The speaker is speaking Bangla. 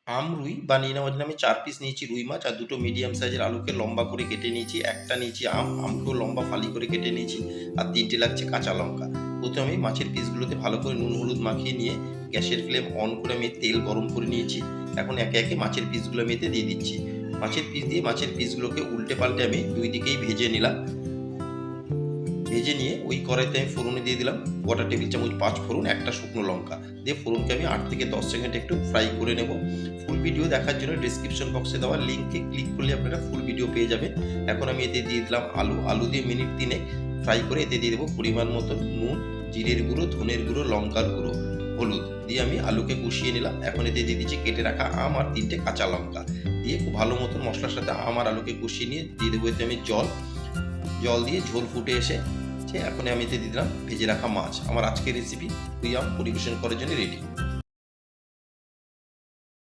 রুই বা নিয়ে নেওয়ার জন্য আমি ৪ পিস নিয়েছি রুই মাছ আর ২ টো মিডিয়াম সাইজের আলুকে লম্বা করে কেটে নিয়েছি। একটা নিয়েছি আমকেও লম্বা ফালি করে কেটে নিয়েছি আর ৩ টে লাগছে কাঁচা লঙ্কা। প্রথমে আমি মাছের পিসগুলোতে ভালো করে নুন হলুদ মাখিয়ে নিয়ে গ্যাসের ফ্লেম অন করে আমি তেল গরম করে নিয়েছি। এখন একে একে মাছের পিসগুলো আমি এতে দিয়ে দিচ্ছি। মাছের পিস দিয়ে মাছের পিসগুলোকে উল্টে পাল্টে আমি ২ দিকেই ভেজে নিলাম। ভেজে নিয়ে ওই কড়াইতে আমি ফোড়নে দিয়ে দিলাম গোটা টেবিল চামচ ৫ ফোড়ন, একটা শুকনো লঙ্কা দিয়ে ফোড়নকে আমি ৮ থেকে ১০ সেকেন্ড একটু ফ্রাই করে নেব। ফুল ভিডিও দেখার জন্য ডিসক্রিপশন বক্সে দেওয়া লিঙ্কে ক্লিক করলে আপনারা ফুল ভিডিও পেয়ে যাবেন। এখন আমি এতে দিয়ে দিলাম আলু দিয়ে মিনিট ৩ ফ্রাই করে এতে দিয়ে দেবো পরিমাণ মতো নুন, জিরের গুঁড়ো, ধনের গুঁড়ো, লঙ্কার গুঁড়ো, হলুদ দিয়ে আমি আলুকে কষিয়ে নিলাম। এখন এতে দিয়ে দিচ্ছি কেটে রাখা আম আর ৩টে কাঁচা লঙ্কা দিয়ে খুব ভালো মতন মশলার সাথে আম আর আলুকে কষিয়ে নিয়ে দিয়ে দেবো এতে আমি জল দিয়ে ঝোল ফুটে এসে এখন আমি এতে দিয়ে দিলাম ভেজে রাখা মাছ। আমার আজকের রেসিপি রুই আম পরিবেশন করার জন্য রেডি।